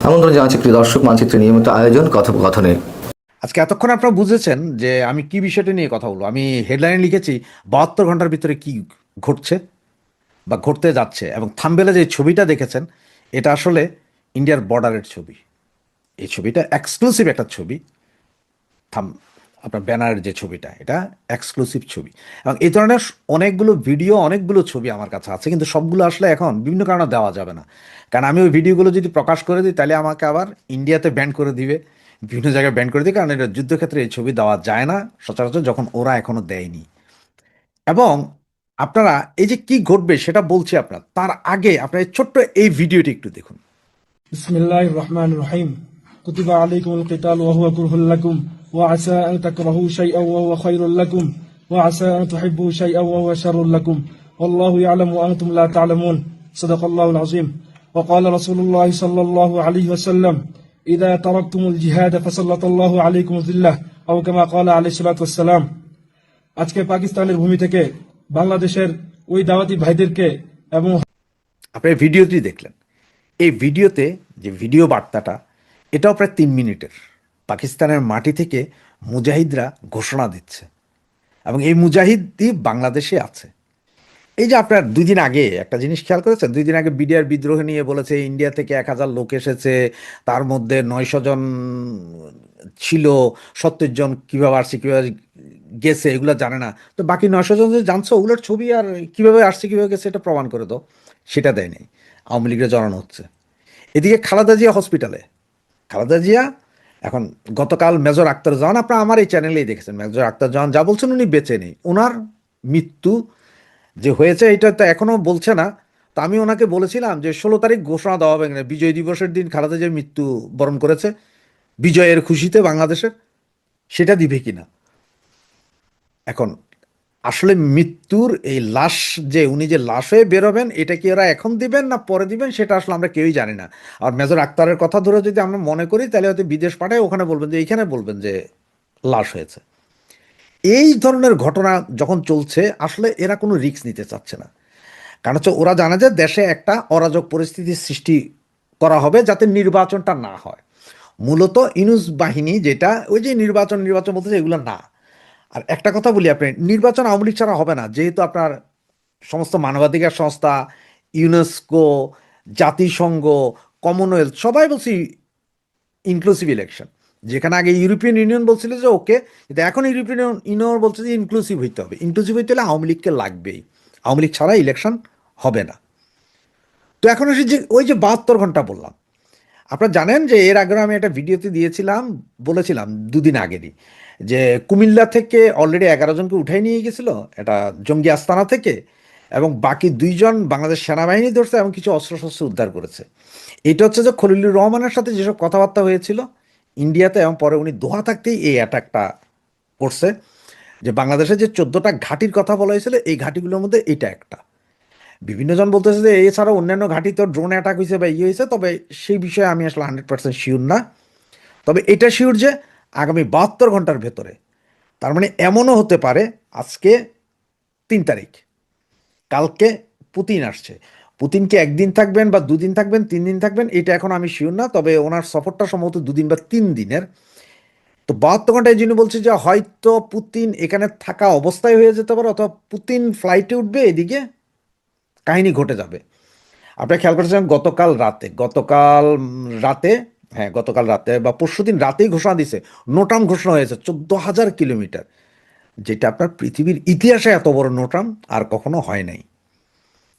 আমন্ত্রণ জানাচ্ছি প্রিয় দর্শক, মানচিত্রের নিয়মিত আয়োজন কথোপকথনে। আজকে এতক্ষণ আপনারা বুঝেছেন যে আমি কি বিষয়টা নিয়ে কথা বলবো। আমি হেডলাইনে লিখেছি 72 ঘন্টার ভিতরে কি ঘটছে বা ঘটতে যাচ্ছে, এবং থাম্বনেলে যে ছবিটা দেখেছেন এটা আসলে ইন্ডিয়ার বর্ডারের ছবি। এই ছবিটা এক্সক্লুসিভ একটা ছবি। থাম আপনার ব্যানারের যে ছবিটা, এটা এক্সক্লুসিভ ছবি। এবং এই ধরনের অনেকগুলো ভিডিও, অনেকগুলো ছবি আমার কাছে আছে, কিন্তু সবগুলো আসলে এখন বিভিন্ন কারণে দেওয়া যাবে না। কারণ আমি ওই ভিডিওগুলো যদি প্রকাশ করে দিই তাহলে আমাকে আবার ইন্ডিয়াতে ব্যান করে দিবে, বিভিন্ন জায়গায় ব্যান করে দিই, কারণ এটা যুদ্ধক্ষেত্রে এই ছবি দেওয়া যায় না সচরাচর, যখন ওরা এখনো দেয়নি। এবং আপনারা এই যে কি ঘটবে সেটা বলছি আপনার, তার আগে আপনার এই ছোট্ট এই ভিডিওটি একটু দেখুন। بسم الله الرحمن الرحيم. كتب عليكم القتال وهو كره لكم وعسى أن تكرهوا شيئا وهو خير لكم وعسى أن تحبوا شيئا وهو شر لكم والله يعلم وأنتم لا تعلمون. صدق الله العظيم. وقال رسول الله صلى الله عليه وسلم إذا تركتم الجهاد فسلط الله عليكم ذلة أو كما قال عليه الصلاة والسلام. আজকে পাকিস্তানের ভূমি থেকে বাংলাদেশের ওই দাওয়াতি ভাইদেরকে এবং আপনি ভিডিওটি দেখলেন। এই ভিডিওতে যে ভিডিও বার্তাটা, এটাও প্রায় 3 মিনিটের। পাকিস্তানের মাটি থেকে মুজাহিদরা ঘোষণা দিচ্ছে, এবং এই মুজাহিদই বাংলাদেশে আছে। এই যে আপনার 2 দিন আগে একটা জিনিস খেয়াল করেছেন, 2 দিন আগে বিডিআর বিদ্রোহ নিয়ে বলেছে ইন্ডিয়া থেকে 1,000 লোক এসেছে, তার মধ্যে 900 জন ছিল, 70 জন কীভাবে আসছে কীভাবে গেছে এগুলো জানে না। তো বাকি 900 জন যে জানছো ওগুলোর ছবি আর কীভাবে আসছে কীভাবে গেছে এটা প্রমাণ করে দাও, সেটা দেয় নাই। আওয়ামী লীগের জড়ানো হচ্ছে। এদিকে খালেদা জিয়া হসপিটালে। খালেদা জিয়া এখন, গতকাল মেজর আক্তার জামান, আপনারা আমার এই চ্যানেলেই দেখেছেন, মেজর আক্তার জামান যা বলছেন উনি বেঁচে নেই। ওনার মৃত্যু যে হয়েছে এটা তো এখনও বলছে না। তা আমি ওনাকে বলেছিলাম যে 16 তারিখ ঘোষণা দেওয়া হবে না, বিজয় দিবসের দিন খালেদা জিয়ার মৃত্যু বরণ করেছে, বিজয়ের খুশিতে বাংলাদেশের, সেটা দিবে কিনা। এখন আসলে মৃত্যুর এই লাশ, যে উনি যে লাশ হয়ে বেরোবেন, এটা কি ওরা এখন দিবেন না পরে দিবেন সেটা আসলে আমরা কেউই জানি না। আর মেজর আক্তারের কথা ধরে যদি আমরা মনে করি তাহলে হয়তো বিদেশ পাঠায়, ওখানে বলবেন যে এইখানে বলবেন যে লাশ হয়েছে। এই ধরনের ঘটনা যখন চলছে আসলে এরা কোনো রিস্ক নিতে চাচ্ছে না। কারণ হচ্ছে ওরা জানে যে দেশে একটা অরাজক পরিস্থিতির সৃষ্টি করা হবে যাতে নির্বাচনটা না হয়। মূলত ইনুস বাহিনী যেটা, ওই যে নির্বাচন নির্বাচন বলতেছে, এগুলো না। আর একটা কথা বলি, আপনি নির্বাচন আওয়ামী লীগ ছাড়া হবে না, যেহেতু আপনার সমস্ত মানবাধিকার সংস্থা, ইউনেস্কো, জাতিসংঘ, কমনওয়েলথ সবাই বলছি ইনক্লুসিভ ইলেকশন। যেখানে আগে ইউরোপিয়ান ইউনিয়ন বলছিল যে ওকে, কিন্তু এখন ইউরোপিয়ান ইউনিয়ন বলছে যে ইনক্লুসিভ হইতে হবে। ইনক্লুসিভ হইতে হলে আওয়ামী লীগকে লাগবেই, আওয়ামী লীগ ছাড়া ইলেকশন হবে না। তো এখন এসে যে ওই যে 72 ঘন্টা বললাম, আপনারা জানেন যে এর আগেও আমি একটা ভিডিওতে দিয়েছিলাম, বলেছিলাম 2 দিন আগেরই, যে কুমিল্লা থেকে অলরেডি 11 জনকে উঠাই নিয়ে গেছিল এটা জঙ্গি আস্তানা থেকে, এবং বাকি 2 জন বাংলাদেশ সেনাবাহিনী ধরছে এবং কিছু অস্ত্রশস্ত্র উদ্ধার করেছে। এটা হচ্ছে যে খলিলুর রহমানের সাথে যেসব কথাবার্তা হয়েছিল ইন্ডিয়াতে, এবং পরে উনি দোহা থাকতেই এই অ্যাটাকটা করছে। যে বাংলাদেশে যে 14টা ঘাঁটির কথা বলা হয়েছিল, এই ঘাঁটিগুলোর মধ্যে এটা একটা। বিভিন্ন জন বলতেছে যে এছাড়াও অন্যান্য ঘাঁটিতে ড্রোন অ্যাটাক হয়েছে বা ইয়ে হয়েছে, তবে সেই বিষয়ে আমি আসলে 100% শিওর না। তবে এটা শিওর যে আগামী 72 ঘন্টার ভেতরে, তার মানে এমনও হতে পারে আজকে 3 তারিখ, কালকে পুতিন আসছে। পুতিন কি একদিন থাকবেন বা 2 দিন থাকবেন 3 দিন থাকবেন এটা এখন আমি শিওর না, তবে ওনার সফরটা সম্ভবত 2 দিন বা 3 দিনের। তো 72 ঘন্টায় এই জন্য বলছি যে হয়তো পুতিন এখানে থাকা অবস্থায় হয়ে যেতে পারে, অথবা পুতিন ফ্লাইটে উঠবে, এদিকে কাহিনী ঘটে যাবে। আপনারা খেয়াল করেছেন গতকাল রাতে, হ্যাঁ গতকাল রাতে বা পরশুদিন রাতেই ঘোষণা দিছে, নোটাম ঘোষণা হয়েছে 14,000 কিলোমিটার, যেটা আপনার পৃথিবীর ইতিহাসে এত বড় নোটাম আর কখনো হয় নাই।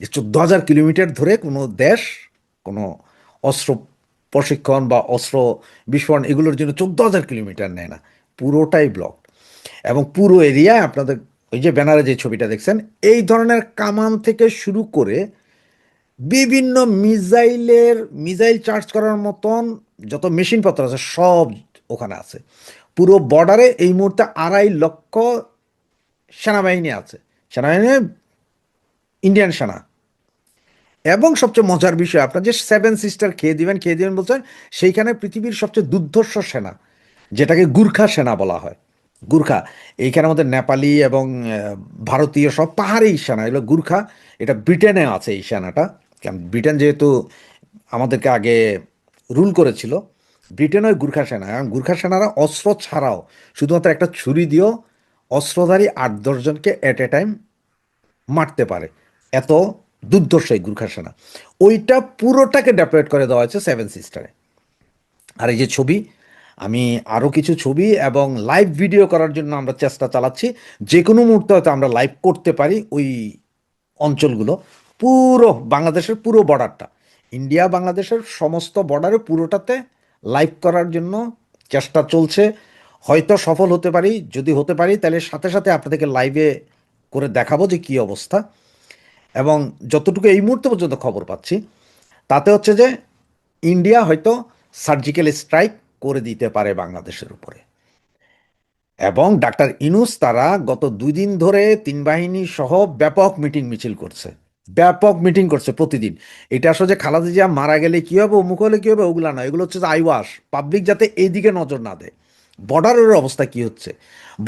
যে 14,000 কিলোমিটার ধরে কোনো দেশ কোনো অস্ত্র প্রশিক্ষণ বা অস্ত্র বিস্ফোরণ এগুলোর জন্য 14,000 কিলোমিটার নেয় না, পুরোটাই ব্লক। এবং পুরো এরিয়ায় আপনাদের ওই যে ব্যানারে যে ছবিটা দেখছেন, এই ধরনের কামান থেকে শুরু করে বিভিন্ন মিসাইল চার্জ করার মতন যত মেশিনপত্র আছে সব ওখানে আছে। পুরো বর্ডারে এই মুহূর্তে 2.5 লক্ষ সেনাবাহিনী আছে, সেনাবাহিনী ইন্ডিয়ান সেনা। এবং সবচেয়ে মজার বিষয়, আপনার যে 7 সিস্টার খেয়ে দিবেন বলছেন, সেইখানে পৃথিবীর সবচেয়ে দুর্ধর্ষ সেনা, যেটাকে গুর্খা সেনা বলা হয়। গুর্খা, এইখানে আমাদের নেপালি এবং ভারতীয় সব পাহাড়ি সেনা, এগুলো গুর্খা। এটা ব্রিটেনে আছে এই সেনাটা, কারণ ব্রিটেন যেহেতু আমাদেরকে আগে রুল করেছিল ব্রিটেন ওই গুর্খা সেনা, এবং গুর্খা সেনারা অস্ত্র ছাড়াও শুধুমাত্র একটা ছুরি দিয়েও অস্ত্রধারী 8-10 জনকে এট এ টাইম মারতে পারে, এত দুর্ধর্ষ এই গুর্খা সেনা। ওইটা পুরোটাকে ডেপ্লয়েড করে দেওয়া হয়েছে সেভেন সিস্টারে। আর এই যে ছবি, আমি আরও কিছু ছবি এবং লাইভ ভিডিও করার জন্য আমরা চেষ্টা চালাচ্ছি, যে কোনো মুহূর্তে হয়তো আমরা লাইভ করতে পারি ওই অঞ্চলগুলো, পুরো বাংলাদেশের পুরো বর্ডারটা, ইন্ডিয়া বাংলাদেশের সমস্ত বর্ডারে পুরোটাতে লাইভ করার জন্য চেষ্টা চলছে। হয়তো সফল হতে পারি, যদি হতে পারি তাহলে সাথে সাথে আপনাদেরকে লাইভে করে দেখাবো যে কী অবস্থা। এবং যতটুকু এই মুহূর্তে পর্যন্ত খবর পাচ্ছি তাতে হচ্ছে যে ইন্ডিয়া হয়তো সার্জিক্যাল স্ট্রাইক করে দিতে পারে বাংলাদেশের উপরে। এবং ডাক্তার ইনুস তারা গত 2 দিন ধরে 3 বাহিনী সহ ব্যাপক মিটিং মিছিল করছে, ব্যাপক মিটিং করছে প্রতিদিন। এটা আসলে যে খালেদা জিয়া মারা গেলে কী হবে, অমুক হলে কী হবে, ওগুলা না, এগুলো হচ্ছে যে আইওয়াস, পাবলিক যাতে এইদিকে নজর না দেয়। বর্ডারের অবস্থা কি হচ্ছে,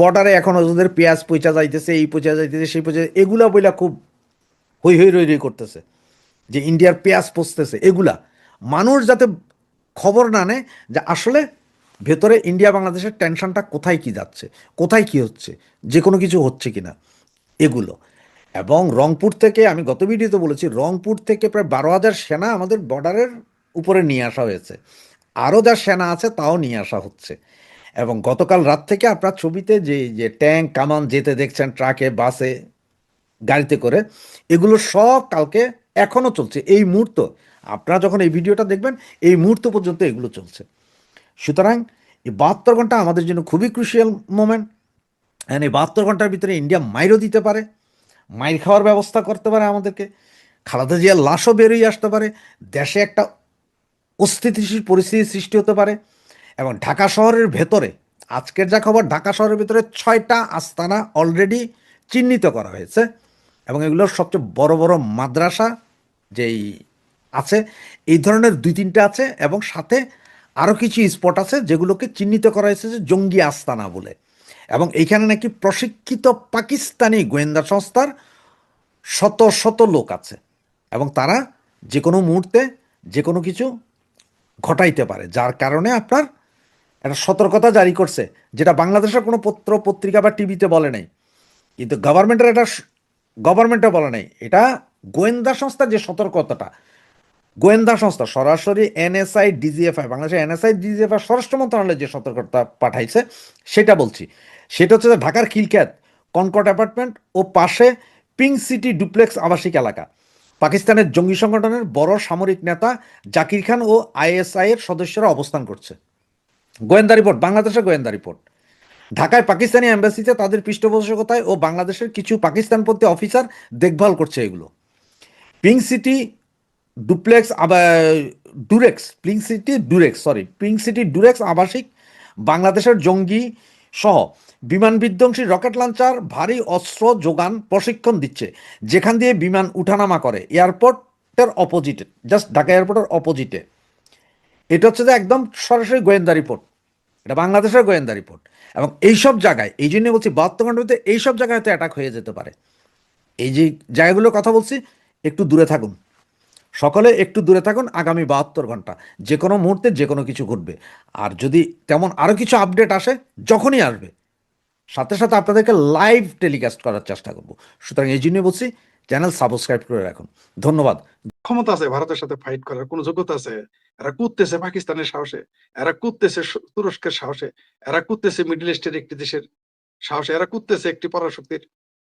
বর্ডারে এখন ওদের পেঁয়াজ পয়সা যাইতেছে, এই পয়সা যাইতেছে, সেই পয়সা, এগুলা বইলা খুব হই হই রই রই করতেছে যে ইন্ডিয়ার পেঁয়াজ পচতেছে। এগুলা মানুষ যাতে খবর না নেয় যে আসলে ভেতরে ইন্ডিয়া বাংলাদেশের টেনশনটা কোথায় কি যাচ্ছে, কোথায় কি হচ্ছে, যে কোনো কিছু হচ্ছে কিনা, এগুলো। এবং রংপুর থেকে, আমি গত ভিডিওতে বলেছি, রংপুর থেকে প্রায় 12,000 সেনা আমাদের বর্ডারের উপরে নিয়ে আসা হয়েছে, আরও যা সেনা আছে তাও নিয়ে আসা হচ্ছে। এবং গতকাল রাত থেকে আপনার ছবিতে যে যে ট্যাঙ্ক কামান যেতে দেখছেন, ট্রাকে, বাসে, গাড়িতে করে, এগুলো সব কালকে এখনও চলছে। এই মুহূর্ত আপনারা যখন এই ভিডিওটা দেখবেন, এই মুহূর্ত পর্যন্ত এগুলো চলছে। সুতরাং এই 72 ঘন্টা আমাদের জন্য খুবই ক্রুশিয়াল মোমেন্ট। অ্যান্ড এই 72 ঘন্টার ভিতরে ইন্ডিয়া মাইরও দিতে পারে, মাইর খাওয়ার ব্যবস্থা করতে পারে আমাদেরকে, খালেদা জিয়ার লাশও বেরিয়ে আসতে পারে, দেশে একটা অস্থিতিশীল পরিস্থিতি সৃষ্টি হতে পারে। এবং ঢাকা শহরের ভেতরে, আজকের যা খবর, ঢাকা শহরের ভেতরে 6টা আস্তানা অলরেডি চিহ্নিত করা হয়েছে। এবং এগুলোর সবচেয়ে বড় বড় মাদ্রাসা যেই আছে, এই ধরনের 2-3টা আছে, এবং সাথে আরও কিছু স্পট আছে যেগুলোকে চিহ্নিত করা হয়েছে যে জঙ্গি আস্তানা বলে। এবং এইখানে নাকি প্রশিক্ষিত পাকিস্তানি গোয়েন্দা সংস্থার শত শত লোক আছে, এবং তারা যে কোনো মুহূর্তে যে কোনো কিছু ঘটাইতে পারে, যার কারণে আপনার একটা সতর্কতা জারি করছে, যেটা বাংলাদেশের কোনো পত্র পত্রিকা বা টিভিতে বলে নাই, কিন্তু গভর্নমেন্টে বলে নাই। এটা গোয়েন্দা সংস্থার যে সতর্কতাটা, গোয়েন্দা সংস্থা সরাসরি এনএসআই ডিজিএফআই, বাংলাদেশের এনএসআই ডিজিএফআই স্বরাষ্ট্র মন্ত্রণালয়ের যে সতর্কতা পাঠাইছে সেটা বলছি। সেটা হচ্ছে যে ঢাকার খিলখ্যাত কনকর্ড অ্যাপার্টমেন্ট ও পাশে পিঙ্ক সিটি ডুপ্লেক্স আবাসিক এলাকা, পাকিস্তানের জঙ্গি সংগঠনের বড় সামরিক নেতা জাকির খান ও আইএসআই এর সদস্যরা অবস্থান করছে। গোয়েন্দা রিপোর্ট, বাংলাদেশের গোয়েন্দা রিপোর্ট। ঢাকায় পাকিস্তানি এম্বাসিতে তাদের পৃষ্ঠপোষকতায় ও বাংলাদেশের কিছু পাকিস্তানপন্থী অফিসার দেখভাল করছে এগুলো। Pink city duplex ডুরেক্স, pink city ডুরেক্স আবাসিক বাংলাদেশের জঙ্গি সহ বিমান বিধ্বংসী রকেট লঞ্চার, ভারী অস্ত্র যোগান, প্রশিক্ষণ দিচ্ছে, যেখান দিয়ে বিমান উঠানামা করে এয়ারপোর্টের অপোজিটে, জাস্ট ঢাকা এয়ারপোর্টের অপোজিটে। এটা হচ্ছে যে একদম সরাসরি গোয়েন্দা রিপোর্ট, এটা বাংলাদেশের গোয়েন্দা রিপোর্ট। এবং এইসব জায়গায়, এই জন্য বলছি 72 ঘন্টার ভিতরে এইসব জায়গায় হয়তো অ্যাটাক হয়ে যেতে পারে। এই যে জায়গাগুলোর কথা বলছি, একটু দূরে থাকুন, সকলে একটু দূরে থাকুন। আগামী 72 ঘন্টা যে কোনো মুহূর্তে যে কোনো কিছু ঘটবে। আর যদি তেমন আরও কিছু আপডেট আসে, যখনই আসবে সাথে সাথে আপনাদেরকে লাইভ টেলিকাস্ট করার চেষ্টা করব। সুতরাং এই জন্যই বলছি, চ্যানেল সাবস্ক্রাইব করে রাখুন। ধন্যবাদ। ক্ষমতা আছে ভারতের সাথে ফাইট করার কোন যোগ্যতা আছে? এরা কুদতেছে পাকিস্তানের সাহসে, এরা কুদতেছে তুরস্কের সাহসে, এরা কুদতেছে মিডল ইস্টের একটি দেশের সাহসে, এরা কুদতেছে একটি পরাশক্তির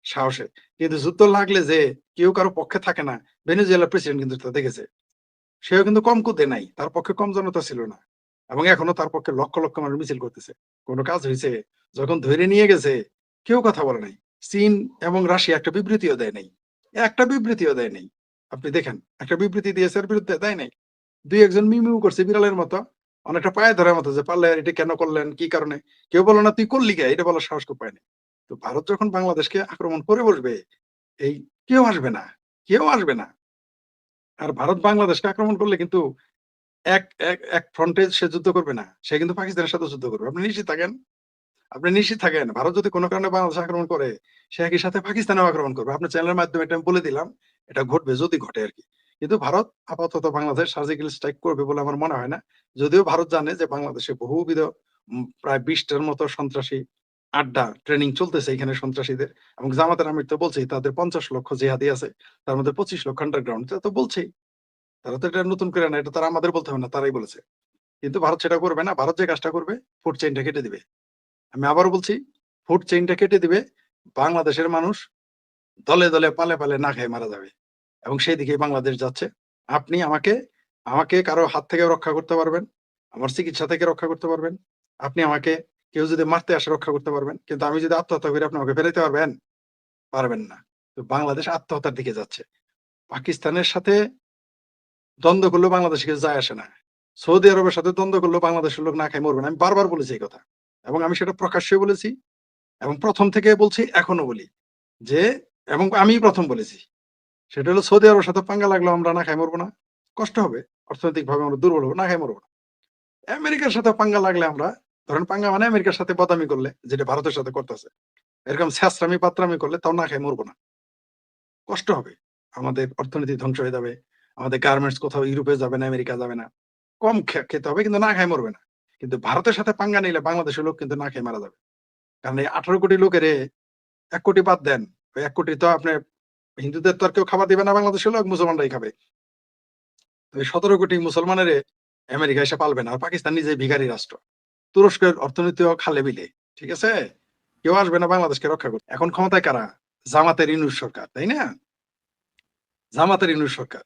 সাহসে। কিন্তু যুদ্ধ লাগলে যে কেউ কারো পক্ষে থাকে না, ভেনেজুয়েলার প্রেসিডেন্ট কিন্তু তা দেখেছে। সেও কিন্তু কম কুদে নাই, তার পক্ষে কম জনতা ছিল না, এবং এখনো তার পক্ষে লক্ষ লক্ষ মানুষ মিছিল করতেছে। কোনো কাজ হয়েছে? যখন ধরে নিয়ে গেছে কেউ কথা বলে নাই। চীন এবং রাশিয়া একটা বিবৃতিও দেয় নাই, একটা বিবৃতিও দেয় নাই। আপনি দেখেন, একটা বিবৃতি দিয়েছে এর বিরুদ্ধে দেয় নাই। 2-1 জন মিউ করছে বিড়ালের মতো, অনেকটা পায়ে ধরার মতো, যে পারলে এটা কেন করলেন, কি কারণে। কেউ বলো না তুই করলি কে, এটা বলার সাহস কেউ পায়নি। তো ভারত যখন বাংলাদেশকে আক্রমণ করে বসবে, এই কেউ আসবে না, কেউ আসবে না। আর ভারত বাংলাদেশকে আক্রমণ করলে কিন্তু এক এক এক ফ্রন্টে সে যুদ্ধ করবে না, সে কিন্তু পাকিস্তানের সাথে যুদ্ধ করবে। আপনি নিশ্চিত থাকেন, আপনি নিশ্চিত থাকেন। ভারত যদি কোনো কারণে বাংলাদেশ আক্রমণ করে, সে একই সাথে পাকিস্তানেও আক্রমণ করবে। আপনার চ্যানেলের মাধ্যমে এটা আমি বলে দিলাম, এটা ঘটবে যদি ঘটে আর কি। কিন্তু ভারত আপাতত বাংলাদেশ সার্জিক্যাল স্ট্রাইক করবে বলে আমার মনে হয় না। যদিও ভারত জানে যে বাংলাদেশে বহুবিধ প্রায় ২০টার মতো সন্ত্রাসী আড্ডা ট্রেনিং চলতেছে এখানে সন্ত্রাসীদের, এবং জামাতের আমির তো বলছেই তাদের ৫০ লক্ষ জিহাদি আছে, তার মধ্যে ২৫ লক্ষ আন্ডারগ্রাউন্ড। এটা তো বলছেই। তারা তো এটা নতুন করে না, এটা তারা আমাদের বলতে হবে না, তারাই বলেছে। কিন্তু ভারত সেটা করবে না। ভারত যে কাজটা করবে, ফুড চেইনটা কেটে দিবে। আমি আবারও বলছি, ফুড চেইনটা কেটে দিবে। বাংলাদেশের মানুষ দলে, দলে, পালে, পালে না খেয়ে মারা যাবে। এবং সেই দিকেই বাংলাদেশ যাচ্ছে। আপনি আমাকে আমাকে কারো হাত থেকে রক্ষা করতে পারবেন। আমার চিকিৎসা থেকে রক্ষা করতে পারবেন। আপনি আমাকে কেউ যদি মারতে আসে রক্ষা করতে পারবেন। কিন্তু আমি যদি আত্মহত্যা করি আপনি আমাকে ফেরাইতে পারবেন? পারবেন না। তো বাংলাদেশ আত্মহত্যার দিকে যাচ্ছে। পাকিস্তানের সাথে দ্বন্দ্ব করলেও বাংলাদেশে কিছু যায় আসে না। সৌদি আরবের সাথে দ্বন্দ্ব করলেও বাংলাদেশের লোক না খেয়ে মরবে না। আমি বারবার বলেছি এই কথা। এবং আমি সেটা প্রকাশ্যে বলেছি এবং ১ম থেকে বলছি, এখনো বলি যে, এবং আমিই ১ম বলেছি। সেটা হলো সৌদি আরবের সাথে পাঙ্গা লাগলেও আমরা না খাই মরবো না। কষ্ট হবে। অর্থনৈতিকভাবে আমরা দুর্বল হবো, না খাই মরবো না। আমেরিকার সাথে পাঙ্গা লাগলে আমরা, ধরেন পাঙ্গা মানে আমেরিকার সাথে বদামি করলে, যেটা ভারতের সাথে করতেছে। এরকম ছ্যাঁচড়ামি পাতরামি করলে তাও না খাই মরবো না। কষ্ট হবে। আমাদের অর্থনীতি ধ্বংস হয়ে যাবে। আমাদের গার্মেন্টস কোথাও ইউরোপে যাবে না, আমেরিকা যাবে না। কম খেতে হবে কিন্তু না খায় মরবে না। কিন্তু ভারতের সাথে পাঙ্গা নিলে বাংলাদেশের লোক কিন্তু না খেয়ে মারা যাবে। কারণ এই ১৮ কোটি লোকের ১ কোটি বাদ দেন। ওই ১ কোটি তো আপনি হিন্দুদের তো আর কেউ খাবার দিবে না, বাংলাদেশের লোক মুসলমানরাই খাবে। ওই ১৭ কোটি মুসলমানের আমেরিকা এসে পালবে না। আর পাকিস্তান নিজেই ভিখারি রাষ্ট্র। তুরস্কের অর্থনীতিও খালে বিলে। ঠিক আছে? কেউ আসবে না বাংলাদেশকে রক্ষা করতে। এখন ক্ষমতায় কারা? জামাতের ইউনূস সরকার, তাই না? জামাতের ইউনূস সরকার।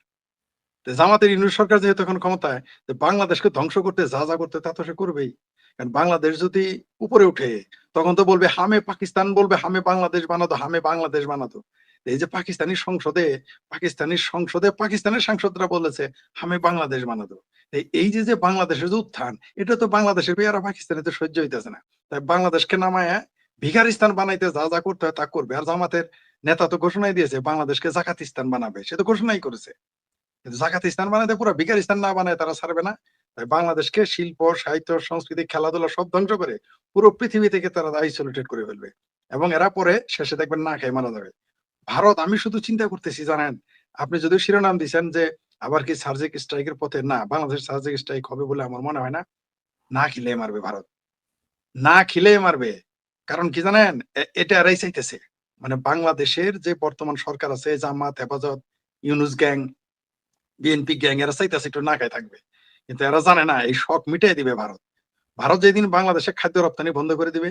তো জামাতের ইউনূস সরকার যেহেতু এখন ক্ষমতায়, তো বাংলাদেশকে ধ্বংস করতে যা, যা করতে তা তো সে করবেই। কারণ বাংলাদেশ যদি উপরে উঠে, তখন তো বলবে হামে পাকিস্তান, বলবে হামে বাংলাদেশ বানাতো, হামে বাংলাদেশ বানাতো। এই যে পাকিস্তানের সাংসদরা বলেছে হামে বাংলাদেশ বানাতো। এই যে বাংলাদেশের যে উত্থান, এটা তো বাংলাদেশের পেয়ারা পাকিস্তানে তো সহ্য হইতেছে না। তাই বাংলাদেশকে নামায়া ভিখারিস্তান বানাইতে যা, যা করতে হয় তা করবে। আর জামাতের নেতা তো ঘোষণাই দিয়েছে বাংলাদেশকে জাকাতিস্তান বানাবে। সে তো ঘোষণাই করেছে। কিন্তু জাকাতিস্তান বানাইতে পুরো ভিখারিস্তান না বানায় তারা ছাড়বে না। তাই বাংলাদেশকে শিল্প, সাহিত্য, সংস্কৃতি, খেলাধুলা সব ধ্বংস করে পুরো পৃথিবী থেকে তারা আইসোলেটেড করে ফেলবে। এবং এরা পরে শেষে দেখবেন না খেয়ে মারা যাবে। ভারত, আমি শুধু চিন্তা করতেছি জানেন, আপনি যদিও শিরোনাম দিছেন যে আবার কি সার্জিক স্ট্রাইকের পথে, না, বাংলাদেশ সার্জিক স্ট্রাইক হবে বলে আমার মনে হয় না। না খিলে মারবে ভারত। না খিলে মারবে। কারণ কি জানেন? এটা এরাই চাইতেছে। মানে বাংলাদেশের যে বর্তমান সরকার আছে, জামাত, হেফাজত, ইউনূস গ্যাং, বিএনপি গ্যাং, এরা চাইতেছে একটু না খায় থাকবে। কিন্তু এরা জানে না এই শক মিটাই দিবে ভারত। ভারত যেদিন বাংলাদেশে খাদ্য রপ্তানি বন্ধ করে দিবে,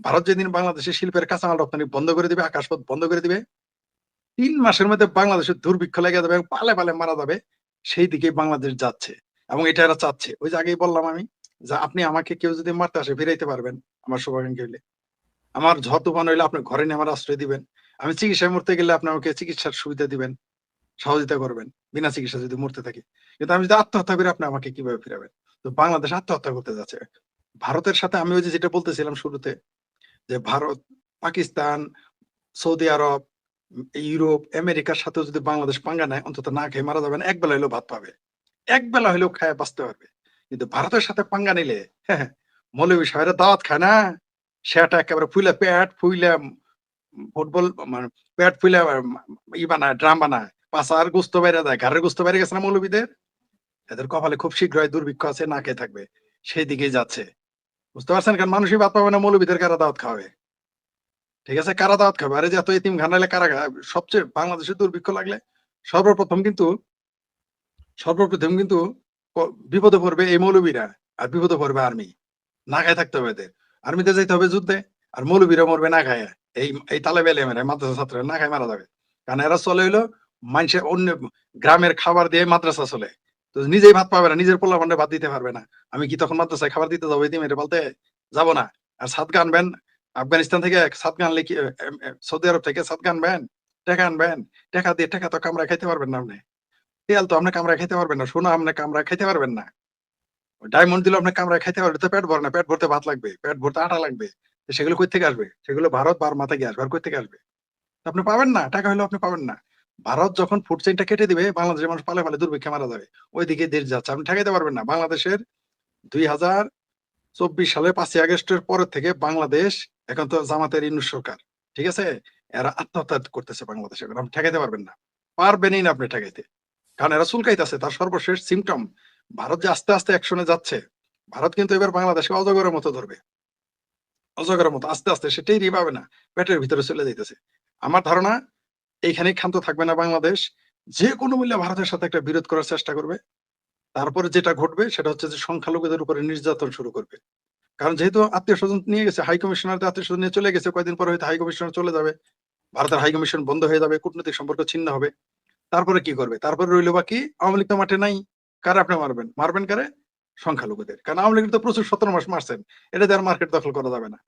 ভারত যেদিন বাংলাদেশে শিল্পের কাঁচামাল রপ্তানি বন্ধ করে দিবে, আকাশপথ বন্ধ করে দিবে, ৩ মাসের মধ্যে বাংলাদেশের দুর্ভিক্ষ লেগে যাবে এবং পালে, পালে মারা যাবে। সেই দিকেই বাংলাদেশ যাচ্ছে। এবং এটা এরা চাচ্ছে। ওই যে আগেই বললাম আমি যে, আপনি আমাকে কেউ যদি মারতে আসে ফিরাইতে পারবেন আমার শুভাকাঙ্ক্ষী হইলে। আমার ঝড় তুফান হইলে আপনি ঘরে নিয়ে আমার আশ্রয় দিবেন। আমি চিকিৎসায় মরতে গেলে আপনি আমাকে চিকিৎসার সুবিধা দিবেন, সহযোগিতা করবেন। বিনা চিকিৎসা যদি মরতে থাকি। কিন্তু আমি যদি আত্মহত্যা করি আপনি আমাকে কিভাবে ফিরাবেন? তো বাংলাদেশ আত্মহত্যা করতে যাচ্ছে। ভারতের সাথে আমি ওই যে যেটা বলতেছিলাম শুরুতে, যে ভারত, পাকিস্তান, সৌদি আরব, ইউরোপ, আমেরিকার সাথেও যদি বাংলাদেশ পাঙ্গা নেয়, অন্তত না খেয়ে মারা যাবে না। একবেলা হইলেও ভাত পাবে। একবেলা হইলেও খায়া বাঁচতে পারবে। কিন্তু ভারতের সাথে পাঙ্গা নিলে, হ্যাঁ, মৌলভী সাহেবেরা দাওয়াত খায় না? সেটা একেবারে ফুইলা পেট ফুইলা ফুটবল মানে পেট ফুইলা বানায়, ড্রাম বানায়। পাছার গোস্ত বাইরে যায়। ঘাড়ের গোস্ত বাইরে গেছে না মৌলভীদের? এদের কপালে খুব শীঘ্রই দুর্ভিক্ষ আছে, না খেয়ে থাকবে। সেই দিকেই যাচ্ছে। বুঝতে পারছেন? কারণ মানুষই ভাত পাবে না, মৌলভীদের কারা দাওয়াত খাওয়াবে? ঠিক আছে? কারা দাওয়াত খাবে? আর এই যে এত এতিমখানা নাইলে কারা সবচেয়ে বাংলাদেশে দুর্ভিক্ষ লাগলে সর্বপ্রথম কিন্তু সর্বপ্রথম কিন্তু বিপদে পড়বে এই মৌলবীরা, আর বিপদে পড়বে আর্মি। না খায় থাকতে হবে এদের। আর্মিতে যাইতে হবে যুদ্ধে, আর মৌলবীরা মরবে না খায়। এই তালেব এলেমেরা, মাদ্রাসা ছাত্ররা না খায় মারা যাবে। কারণ এরা চলে হইলো মানুষের অন্য গ্রামের খাবার দিয়ে মাদ্রাসা চলে। তো নিজেই ভাত পাবে না, নিজের পোলাপানরে ভাত দিতে পারবে না। আমি কি তখন মাদ্রাসায় খাবার দিতে যাবো এতিমেরে বলতে? যাব না। আর সাদকা আনবেন আফগানিস্তান থেকে, সাদকা আনলে কি সৌদি আরব থেকে সাদকা আনবেন? টাকা আনবেন? টাকা দিয়ে টাকা তো কামড়ায় খাইতে পারবেন না আপনি। তেল তো আপনি কামড়ায় খাইতে পারবেন না। সোনা আপনি কামড়ায় খাইতে পারবেন না। ডায়মন্ড দিলেও আপনি কামড়ায় খাইতে পারবেন, তো পেট ভরে না। পেট ভরতে ভাত লাগবে, পেট ভরতে আটা লাগবে। তো সেগুলো কই থেকে আসবে? সেগুলো ভারত বার্মা থেকে আসবে। আর কই থেকে আসবে? আপনি পাবেন না। টাকা হইলেও আপনি পাবেন না। ভারত যখন ফুড চেইনটা কেটে দিবে, বাংলাদেশের মানুষ পালে, পালে দুর্ভিক্ষে মারা যাবে। ওইদিকে দেশ যাচ্ছে। আপনি ঠেকাইতে পারবেন না। বাংলাদেশের ২০২৪ সালের ৫ই আগস্টের পরের থেকে বাংলাদেশ, এখন তো জামাতের ইউনূস সরকার। ঠিক আছে? এরা আত্মহত্যা করতেছে বাংলাদেশে। এখন আপনি ঠেকাইতে পারবেন না। পারবেনই না আপনি ঠেকাইতে। কারণ এরা চুলকাইতেছে। তার সর্বশেষ সিমটম ভারত যে আস্তে আস্তে অ্যাকশনে যাচ্ছে, ভারত কিন্তু এবার বাংলাদেশকে অজগরের মতো ধরবে, অজগরের মতো আস্তে আস্তে সে টেরই পাবে না, পেটের ভিতরে চলে যাইতেছে। আমার ধারণা এইখানেই ক্ষান্ত থাকবে না বাংলাদেশ, যে কোনো মূল্যে ভারতের সাথে একটা বিরোধ করার চেষ্টা করবে। তারপরে যেটা ঘটবে সেটা হচ্ছে যে সংখ্যালঘুদের উপরে নির্যাতন শুরু করবে। কারণ যেহেতু আত্মীয় স্বজন নিয়ে গেছে, হাই কমিশনার আত্মীয় স্বজন নিয়ে চলে গেছে, কয়েকদিন পরে হয়তো হাই কমিশনার চলে যাবে, ভারতের হাই কমিশন বন্ধ হয়ে যাবে, কূটনৈতিক সম্পর্ক ছিন্ন হবে। তারপরে কি করবে? তারপরে রইল বাকি আওয়ামী লীগ তো মাঠে নাই। কারে আপনি মারবেন? মারবেন কারে? সংখ্যালঘুদের। কারণ আওয়ামী লীগ তো প্রচুর ১৭ মাস মারছেন। এটা দিয়ে আর মার্কেট দখল করা যাবে না।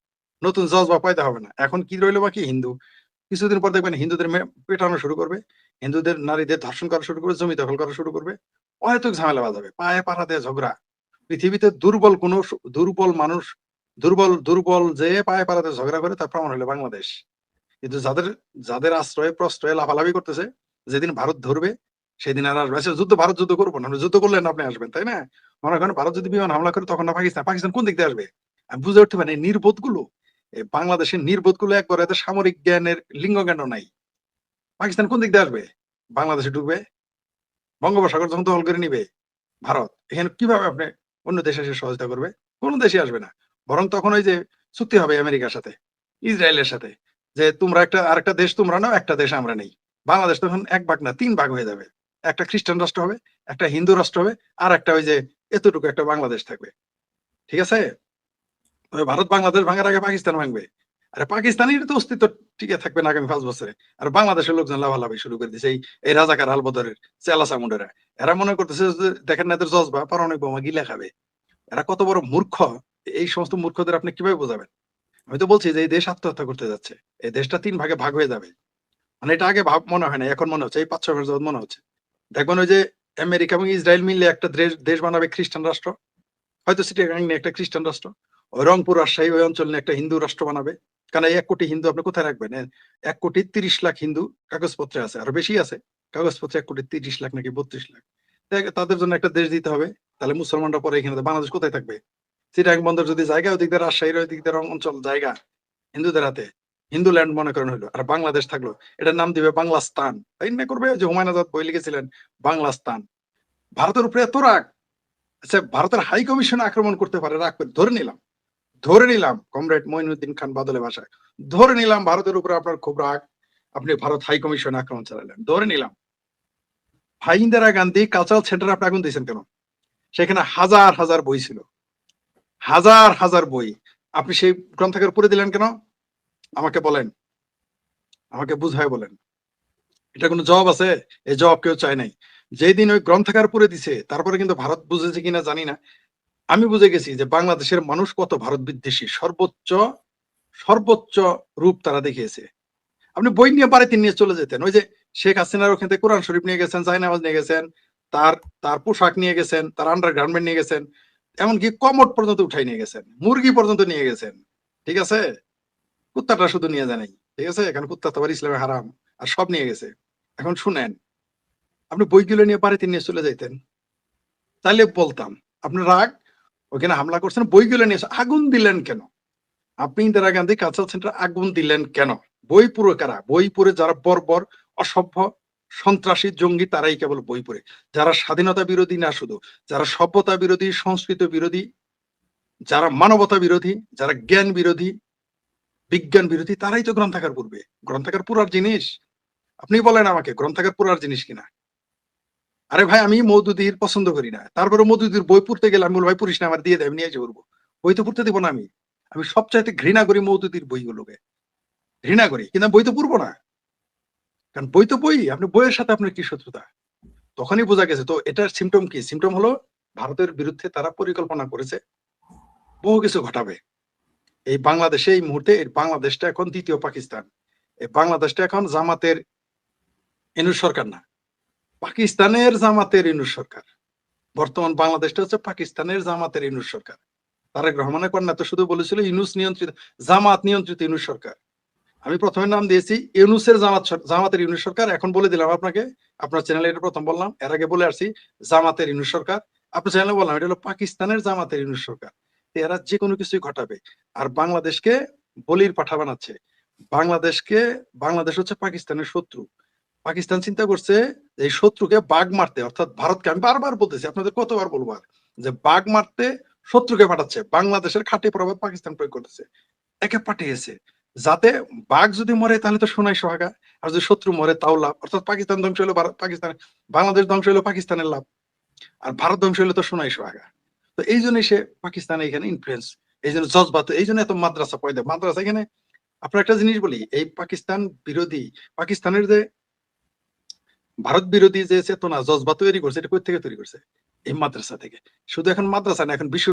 নতুন জজ বা পয়দা হবে না। এখন কি রইল বাকি? হিন্দু। কিছুদিন পর দেখবেন হিন্দুদের পেটানো শুরু করবে। হিন্দুদের নারীদের ধর্ষণ করা শুরু করবে, জমি দখল করা শুরু করবে। অহেতুক ঝামেলা বাজাবে। পায়ে পাড়া দিয়ে ঝগড়া। পৃথিবীতে দুর্বল কোন দুর্বল মানুষ, দুর্বল যে পায়ে পাড়া দিয়ে ঝগড়া করে তার প্রমাণ হলো বাংলাদেশ। কিন্তু যাদের যাদের আশ্রয়ে প্রশ্রয়ে লাফালাফি করতেছে, যেদিন ভারত ধরবে সেদিন আর আসবে। আচ্ছা, ভারত যুদ্ধ করবো না, যুদ্ধ করলে না আপনি আসবেন, তাই না? মনে করেন ভারত যদি বিমান হামলা করে তখন না পাকিস্তান, পাকিস্তান কোন দিক দিয়ে আসবে? আমি বুঝে উঠতে পারি নির্বোধ গুলো, বাংলাদেশের নির্বোধ গুলো একবার এত সামরিক জ্ঞানের লিঙ্গ জ্ঞান নাই। পাকিস্তান কোন দিক দিয়ে আসবে? বাংলাদেশে ঢুকবে, বঙ্গোপসাগর যখন দখল করে নিবে ভারত, এখানে কিভাবে আপনি অন্য দেশে এসে সহযোগিতা করবে? কোন দেশে আসবে না। বরং তখন ওই যে চুক্তি হবে আমেরিকার সাথে, ইসরায়েলের সাথে, যে তোমরা একটা আরেকটা দেশ তোমরা নাও, একটা দেশ আমরা নেই। বাংলাদেশ তখন ১ ভাগ না ৩ ভাগ হয়ে যাবে। একটা খ্রিস্টান রাষ্ট্র হবে, একটা হিন্দু রাষ্ট্র হবে, আর একটা ওই যে এতটুকু একটা বাংলাদেশ থাকবে। ঠিক আছে? তবে ভারত বাংলাদেশ ভাঙার আগে পাকিস্তান ভাঙবে। আরে পাকিস্তানের তো অস্তিত্ব টিকে থাকবে না আগামী ৫ বছরে। আর বাংলাদেশের লোকজন লাফালাফি শুরু করে দিয়েছে এই রাজাকার আলবদরের চেলা চামুন্ডারা। এরা মনে করতেছে যে দেখেন না এদের জজবা পারমাণবিক বোমা গিলে খাবে। এরা কত বড় মূর্খ, এই সমস্ত মূর্খদের আপনি কিভাবে বোঝাবেন? আমি তো বলছি যে এই দেশ আত্মহত্যা করতে যাচ্ছে। এই দেশটা ৩ ভাগে ভাগ হয়ে যাবে। মানে এটা আগে মনে হয় না, এখন মনে হচ্ছে, এই ৫-৬ মাস যাবত মনে হচ্ছে। দেখবেন ওই যে আমেরিকা এবং ইসরায়েল মিলে একটা দেশ বানাবে খ্রিস্টান রাষ্ট্র। হয়তো চিটাগাং নিয়ে একটা খ্রিস্টান রাষ্ট্র। ওই রংপুর, রাজশাহী ওই অঞ্চল নিয়ে একটা হিন্দু রাষ্ট্র বানাবে। কারণ এই ১ কোটি হিন্দু আপনি কোথায় রাখবেন? ১,৩০,০০,০০০ হিন্দু কাগজপত্রে আছে। আরো বেশি আছে। কাগজপত্রে ১,৩০,০০,০০০ নাকি ৩২,০০,০০০। তাদের জন্য একটা দেশ দিতে হবে। তাহলে মুসলমানরা পরে এখানে, বাংলাদেশ কোথায় থাকবে? চিটাগাং বন্দর যদি জায়গা, ওদিক দিয়ে রাজশাহীর ওই দিক দিয়ে অঞ্চল জায়গা হিন্দুদের হাতে, হিন্দু ল্যান্ড মনে করেন হইলো, আর বাংলাদেশ থাকলো, এটার নাম দিবে বাংলাস্তান। তাই না করবে? যে হুমায়ুন আজাদ বই লিখেছিলেন বাংলাস্তান। ভারতের উপরে এত রাগ। আচ্ছা, ভারতের হাই কমিশন আক্রমণ করতে পারে, রাগ করে ধরে নিলাম কমরেড মঈনুদ্দিন খান বাদলের ভাষায়, ধরে নিলাম ভারতের উপরে আপনার খুব রাগ, আপনি ভারত হাই কমিশন আক্রমণ চালালেন, ধরে নিলাম। ভাই ইন্দিরা গান্ধী কালচারাল সেন্টারে আপনি আগুন দিয়েছেন কেন? সেখানে হাজার হাজার বই ছিল, হাজার হাজার বই। আপনি সেই গ্রন্থাগার পুড়ে দিলেন কেন? আমাকে বলেন, আমাকে বুঝায় বলেন। এটা কোনো জবাব আছে? এই জবাব কেউ চায় নাই। যেদিন ওই গ্রন্থাগার পুড়ে দিছে, তারপরে কিন্তু ভারত বুঝেছে কিনা জানি না, আমি বুঝে গেছি যে বাংলাদেশের মানুষ কত ভারত বিদ্বেষী, সর্বোচ্চ সর্বোচ্চ রূপ তারা দেখিয়েছে। আপনি বই নিয়ে বাড়িতে নিয়ে চলে যেতেন। ওই যে শেখ হাসিনার ওখান থেকে কোরআন শরীফ নিয়ে গেছেন, জায়নামাজ নিয়ে গেছেন, তার তার পোশাক নিয়ে গেছেন, তার আন্ডারগার্মেন্ট নিয়ে গেছেন, এমনকি কমোড পর্যন্ত উঠাই নিয়ে গেছেন, মুরগি পর্যন্ত নিয়ে গেছেন। ঠিক আছে? কুত্তাটা শুধু নিয়ে যায় নাই। ঠিক আছে? এখন কুত্তা তো আবার ইসলামে হারাম। আর সব নিয়ে গেছে। এখন শুনেন, আপনি বইগুলো নিয়ে বাড়িতে নিয়ে চলে যাইতেন। তাইলে বলতাম, আপনার রাগ, ওখানে হামলা করছেন, বইগুলো নিয়ে আগুন দিলেন কেন? আপনি ইন্দিরা গান্ধী কালচারাল সেন্টার আগুন দিলেন কেন? বই পুরো কারা? বই পড়ে যারা বর্বর, অসভ্য, সন্ত্রাসী, জঙ্গি, তারাই কেবল বই পড়ে। যারা স্বাধীনতা বিরোধী না শুধু, যারা সভ্যতা বিরোধী, সংস্কৃতি বিরোধী, যারা মানবতা বিরোধী, যারা জ্ঞান বিরোধী, বিজ্ঞান বিরোধী, তারাই তো গ্রন্থাগার পড়বে। গ্রন্থাগার পুরার জিনিস? আপনি বলেন আমাকে গ্রন্থাগার পুরার জিনিস কিনা? আরে ভাই, আমি মওদুদির পছন্দ করি না। তারপরে মওদুদির বই পড়তে গেলে আমি বলবো, ভাই পড়িস না, আমার দিয়ে দেয়, আমি নিয়ে এসে পড়বো। বই তো পড়তে দিব না আমি। আমি সবচাইতে ঘৃণা করি মওদুদির বইগুলোকে। ঘৃণা করি। কিন্তু আমি বই তো পড়বো না। কারণ বই তো বই, আপনি বইয়ের সাথে আপনার কি শত্রুতা? তখনই বোঝা গেছে। তো এটার সিম্পটম কি? সিম্পটম হলো ভারতের বিরুদ্ধে তারা পরিকল্পনা করেছে বহু কিছু ঘটাবে। এই বাংলাদেশে এই মুহূর্তে এই বাংলাদেশটা এখন ২য় পাকিস্তান। এই বাংলাদেশটা এখন জামাতের ইনুস সরকার না, পাকিস্তানের জামাতের ইনুস সরকার। বর্তমান বাংলাদেশটা হচ্ছে পাকিস্তানের জামাতের ইনুস সরকার। তারেক রহমানের কন্যা তো শুধু বলেছিল ইনুস নিয়ন্ত্রিত, জামাত নিয়ন্ত্রিত ইনুস সরকার। আমি প্রথমে নাম দিয়েছি ইউনুসের জামাতের ইউনুস সরকার। এখন বলে দিলাম আপনাকে, আপনার চ্যানেলে এটা প্রথম বললাম, এর আগে বলে আসছি জামাতের ইউনুস সরকার। আপনার চ্যানেলে বললাম এটা হলো পাকিস্তানের জামাতের ইউনুস সরকার। এরা যে কোনো কিছুই ঘটাবে। আর বাংলাদেশকে বলির পাঠা বানাচ্ছে। বাংলাদেশ হচ্ছে পাকিস্তানের শত্রু। পাকিস্তান চিন্তা করছে যে এই শত্রুকে বাঘ মারতে, অর্থাৎ ভারতকে, আমি বারবার বলতেছি, আপনাদের কতবার বলবো আর, যে বাঘ মারতে শত্রুকে পাঠাচ্ছে, বাংলাদেশের খাঁটি প্রভাব পাকিস্তান প্রয়োগ করতেছে, একে পাঠিয়েছে যাতে বাঘ যদি মরে তাহলে তো সোনাই সোহাগা, আর যদি শত্রু মরে তাও লাভ, অর্থাৎ পাকিস্তান ধ্বংস হলো পাকিস্তান, বাংলাদেশ ধ্বংস হলো পাকিস্তানের লাভ, আর ভারত ধ্বংস হলো তো সোনাই সোহাগা। তো এই জন্যই সে পাকিস্তানে এখানে ইনফ্লুয়েন্স, এই জন্য জজবাত, এই জন্য এত মাদ্রাসা পয়দা। মাদ্রাসা এখানে আপনার একটা জিনিস বলি, এই পাকিস্তান বিরোধী, পাকিস্তানের যে ভারত বিরোধী যে চেতনা জজবা তৈরি করছে, এটা কোথা থেকে তৈরি করছে? এই মাদ্রাসা থেকে। শুধু এখন মাদ্রাসা না, এখন বিশ্ব